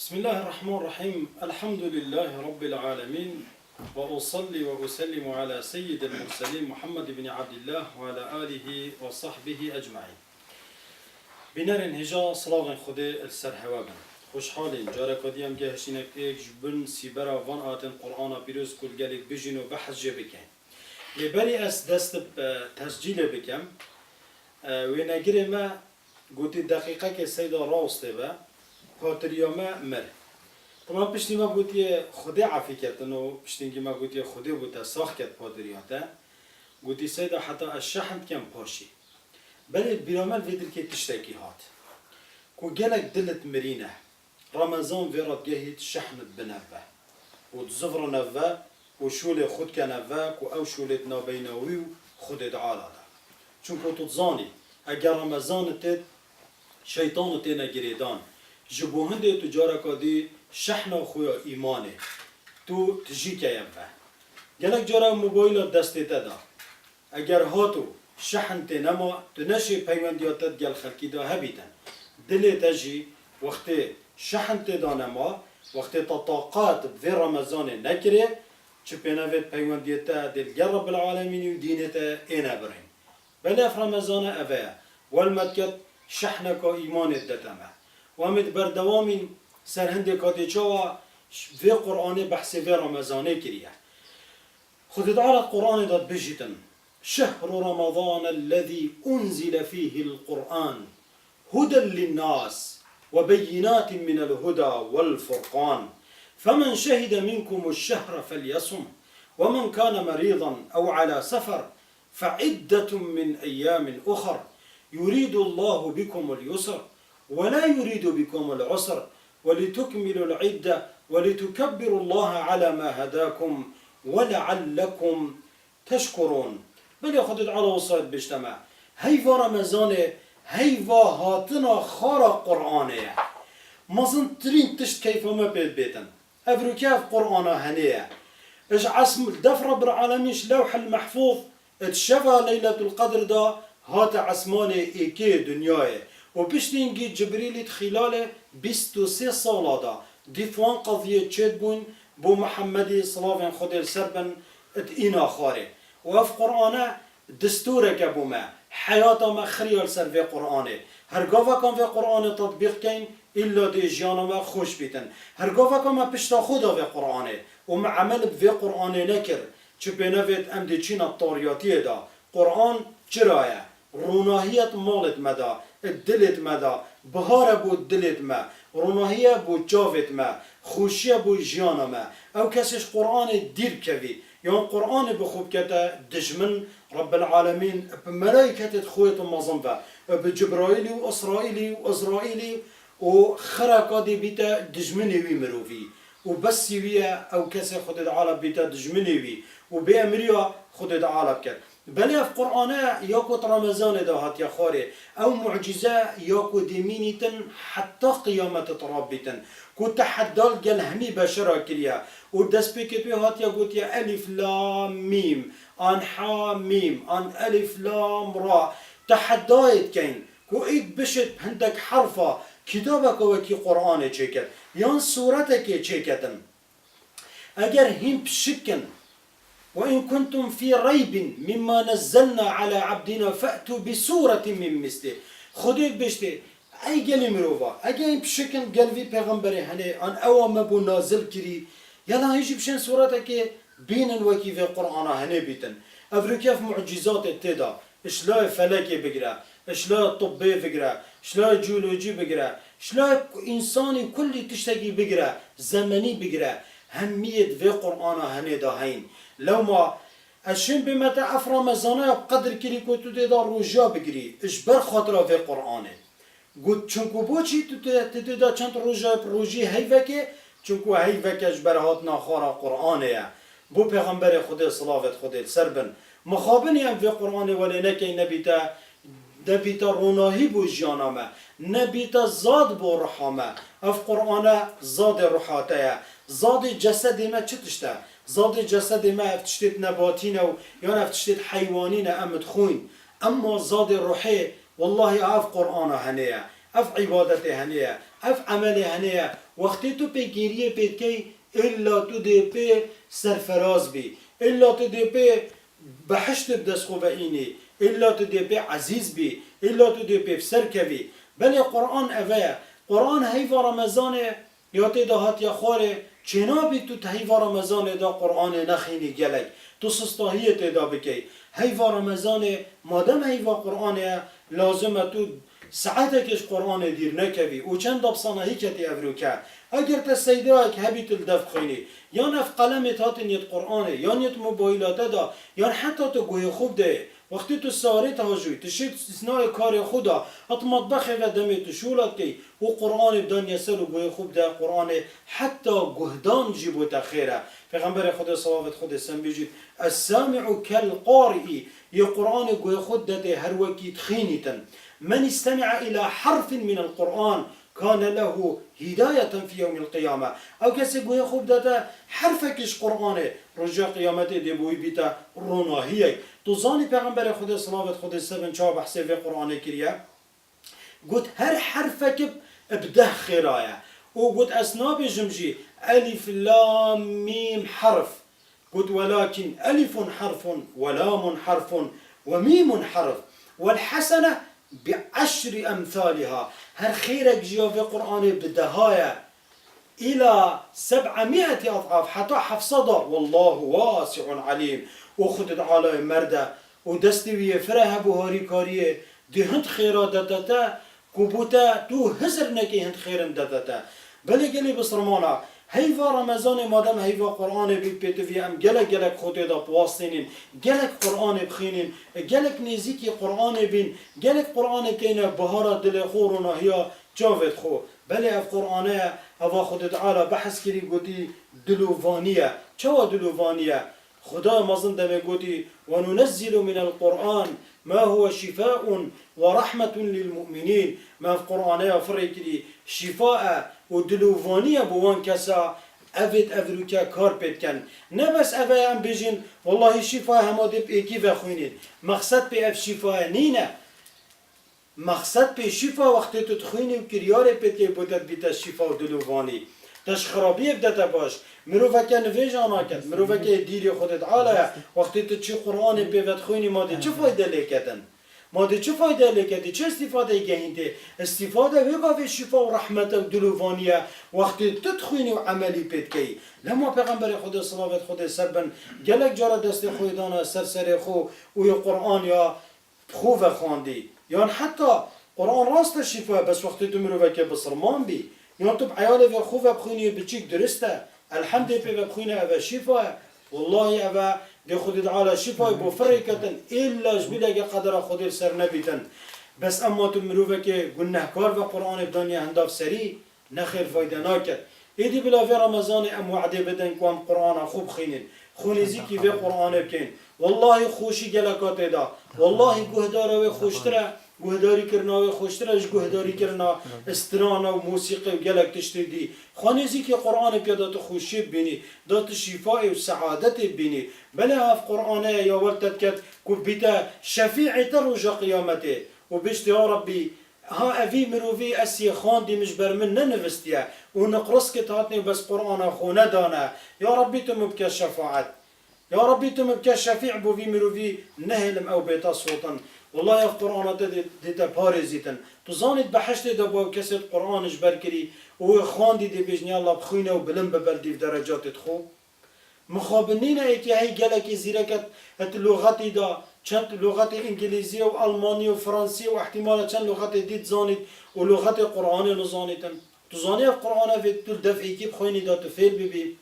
بسم الله الرحمن الرحيم الحمد لله رب العالمين وأصلي وأسلم على سيد المرسلين محمد بن عبد الله وعلى آله وصحبه أجمعين بنار هجا صلاة خدي السرهوابا خوش حالين جارك وديام جهشينك ايك جبن سيبرا وان آتن قرآن بيروز كل جالك بجين وبحث جبكين لبري أس دست تسجيل بكم ونجري ما قلت دقيقة كسيدة راوسته با پاتریامه مر. طبعا پشتی ما گویی خدا عفی کرد و پشتی ما گویی خدا بود ساخت کرد پادریاته. گویی سیدا حتی الشحن کم پاشی. بله بیرامل ویدر که تشتکی هات. کو جلک دلت مرینه. رمضان ویراد جهید شحن بنوه. و زفر نوه و شول خود کنوه کو او شولت نابیناوی و خود دعاله ده. چون کو تزانی اگر رمضان تد شیطان تد نگریدان جبوهنده تجاره کدی شحن خویا ایمانه تو تجی کیم به گلک جاره موبایل دسته دا اگر هاتو شحن تی نما تو نشی پیوندیاتت گل خلکی دا هبیتن دل تجی وقتی شحن تی دا نما وقتی تطاقات بذی رمضان نکره چه پینوید پیوندیتا دل گر رب العالمین و دینتا اینا برین بله اف رمضان اوه والمدکت شحنکا ایمانت دتمه وامد بردوامین سرهند کاتیچوا في قرآن بحث في رمضان كريه خد تعالى القرآن داد بجتن شهر رمضان الذي أنزل فيه القرآن هدى للناس وبينات من الهدى والفرقان فمن شهد منكم الشهر فليصم ومن كان مريضا أو على سفر فعدة من أيام أخر يريد الله بكم اليسر ولا يريد بكم العسر ولتكملوا العدة ولتكبروا الله على ما هداكم ولعلكم تشكرون بل ياخذ على وصاية بجتمع هيفا رمضان هيفا هاتنا خارق قرآنية مازن ترين تشت كيف ما بيتن افرو كيف قرآن هنية اش عسم دفر رب العالمين لوح المحفوظ اتشفى ليلة القدر دا هات عسماني ايكي دنياي وبشتينجي جبريل خلال 23 ساله دا ديفوان قضية تشد بون بو محمدي صلاة خدير سربن اتئينا خاري وف قرآن دستورك بو ما حياة ما خريال سر في قرآن هرقافا كان في قرآن تطبيق كين إلا دي جانا ما خوش بيتن هرقافا كان ما بشتا خدا في قرآن وما عمل في قرآن نكر چه بنوید ام دي چين الطارياتي دا قرآن چرايا روناهية مالت مدا الدلت مدا بهار بو دلت ما روناهية بو جافت ما خوشية بو جيانا ما او كسش قرآن دير كوي يعني قرآن بخوب كتا دجمن رب العالمين بملايكة خوية مظنفة بجبرائيلي وإسرائيلي وإزرائيلي وخرقا دي بيتا دجمني وي مروفي وبس ويا او كسي خد العالم بيتا دجمني وي وبأمريا خد العالم كت بله في قرآن ياكو رمضان ده هات يا خاري أو معجزة ياكو دمينيتن حتى قيامة ترابيتن كو تحدال جل همي بشرة كريا ودس بيكتو هات يا قوت يا ألف لام ميم أن حاميم أن ألف لام را تحدايت كين كو إيد بشت عندك حرفة كتابك وكي قرآن تشيكت يان سورتك تشيكتن أجر هم بشكن وإن كنتم في ريب مما نزلنا على عبدنا فأتوا بسورة من مثله خديك بشتي أي قلي مروفا أجي بشكل قلبي پیغمبري هني أن أول ما بو نازل كري يلا هيجي بشين سورتك بين وكي في القرآن هني بيتن أفريكا في معجزات التدا إشلا فلكي بقرا إشلا طبي بقرا إشلا جيولوجي بقرا إشلا إنساني كل تشتكي بقرا زمني بقرا همية في القرآن هني داهين لو ما اشين بمتى اف رمضان بقدر كلي كنت تدار رجا بقري اجبر خاطره في القرآن قلت چونكو بوچي تدا چند رجا بروجي هيفكي چونكو هيفكي اجبر هاتنا خارا قرآن بو پیغمبر خدا صلاة خدا سربن مخابني هم في القرآن ولا نكي نبيتا روناهي بو جانما نبيتا زاد بو رحامة اف قرآن زاد روحاته زاد جسد ما چتشتا زاد جسد ما افتشتت نباتينا يعني افتشتت حيوانينا امد خوين اما زاد روحي والله اف قرآن هنيا اف عبادت هنیه اف عمل هنیه وقتی تو پی گیریه پید که الا تو دی پی سرفراز بی الا تو دی پی بحشت دست خوبه اینی الا تو دی پی عزیز بی الا تو دی پی سرکوی بلی قرآن اوه قرآن هیفا رمضان یا تی دا هات یا خواره چنا بی تو هیفا رمضان دا قرآن نخینی گلک تو سستاهیه تی دا بکی هیفا رمضان مادم هیفا قرآن لازمه تو ساعتكش قرآن دير نكبي وچند بصنا هيكتي أفروكا أجر تسيداك هبيت الدف خيني يان اف قلمت هاتن يت قرآن يان يت موبايلات دا يان حتى تقوي خوب ده وقتی تو سارت هاجوی تشید استثناء کار خدا ات مطبخ و دمی تشولت کی و قرآن دنیا سر و گوی خوب ده قرآن حتی گهدان جیبوت خیره پیغمبر خدا صلوات خدا سم بيجي السامع كالقارئ يا قرآن گوی خود ده هر وقت خینیتن من استمع إلى حرف من القرآن كان له هداية في يوم القيامة أو كسي قوي خوب داتا حرفكش قرآن رجاء قيامته دي بوي بيتا روناهيك توزاني پیغمبر خدا صلوات خدا سبن چا بحثي في قرآن كريا قلت هر حرفك بده خيرايا وقلت أسناب جمجي ألف لام ميم حرف قلت ولكن ألف حرف ولام حرف وميم حرف والحسنة بعشر أمثالها هر خيرك جيا في القرآن بدهاية إلى 700 أضعاف حتى حفصدا والله واسع عليم وخدت على مرده ودستوية فرها بهاري كاريه دي هند خيرا دتتا كوبوتا تو هزرنكي هند خيرن دتتا بلي قلي بصرمانا هيفا رمضان مادام هيفا قرآن بيتوي ام جلك خودي دا بواستينين جلك قرآن بخينين جلك نزيكي قرآن بين جلك قرآن كينا بهارة دل خورنا هي جاوت خو بلي اف قرآن هوا خود تعالى بحث كري قوتي دلوفانية چوا دلوفانية خدا مازن دمي قوتي وننزل من القرآن ما هو شفاء ورحمة للمؤمنين ما في قرآن يفرق كري شفاء ودلوفانية بوان كسا أفيد أفروكا كاربت كان نبس أفايا عم بيجين والله شفاء هما دب إيكي فخوينين مقصد بي أف شفاء نينا مقصد بي شفاء وقت تدخويني وكرياري بيتكي بودت بيتا شفاء ودلوفاني تش خرابيه بدتا باش مروفك نفيجانا كد مروفك ديري خودت عاليا وقت تشي قرآن بيفت خويني ما دي چه فايدة لكتن ما دي چه فايدة لكتن چه استفاده يجهينتي استفاده ويقا في الشفاء ورحمة ودلوفانية وقت تدخويني وعملي بيتكي لما پیغمبر خود صلوات خود سربن جلك جارة دست خويدانا سر خو ويا قرآن يا خو فخواندي يعني حتى قرآن راست الشفاء بس وقت تمروفك بصرمان بي يعني طب عيالي في خوفة بخوني بتشيك درسته الحمد لله بخوني أبا شفاء والله أبا دي خدد على شفاء بفرقة إلا جبلك قدر خدر سر نبيتن بس أما تمروفك قلنا كار في قرآن بدنيا هنداف سري نخير فايدة ناكر إيدي بلا في رمضان أم وعدي بدن كوام قرآن خوب خينين خوني زيكي في قرآن بكين والله خوشي جلكات دا والله قهدار خوشتره گهداری کرنا و خوشترش گهداری کرنا استرانا و موسیقی و گلک تشتیدی خانیزی که قرآن پیدا تو خوشی بینی دات شفای و سعادت بینی بله اف قرآن یا ولتت کد کو بیتا شفیع تر رجا قیامته و بشت یا ربی ها اوی مروفی اسی خاندی مش بر من ننوستیه و نقرس که تاتنی بس قرآن خونه دانه یا ربی تو مبکه شفاعت یا ربی تو مبکه شفیع بو وی مروفی نهلم او بیتا صوتن والله في قرآن ديتا بارزيتن تزانيت بحشت دا بو كسر قرآن جبر كري و خاندي دي بيجني الله بخوينه وبلن ببردي في درجات تخو مخابنين ايكي هاي جالكي زيركت هت لغتي دا چند لغت انجليزية و المانية و فرنسية و احتمالا چند لغت ديت زانيت و لغت قرآن نزانيتن تزاني في قرآن في تل دفعي كي بخويني دا تفيل ببي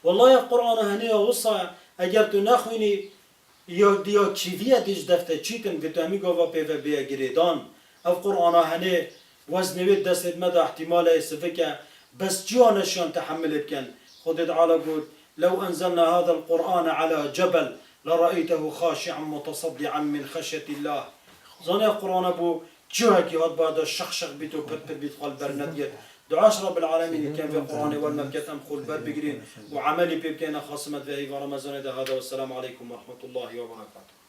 والله في قرآن هنيا وصا اگر تو نخويني یا چیویه دیش دفته چیتن که تو همی گاوا پیوه بیا گریدان اف قرآن هنه وزنوید دستت مده احتمال ایسفه که بس جانشان تحمل بکن خودت علا قول لو انزلنا هذا القرآن على جبل لرأيته خاشعا متصدعا من خشية الله زانه القرآن بو جوه که هاد بعد شخ بیتو پت بیت قلب برندیت دعاش رب العالمين كان في القرآن والمبكة أمخل بر بقرين وعملي بيبكينا خاصمت في رمضان هذا والسلام عليكم ورحمة الله وبركاته.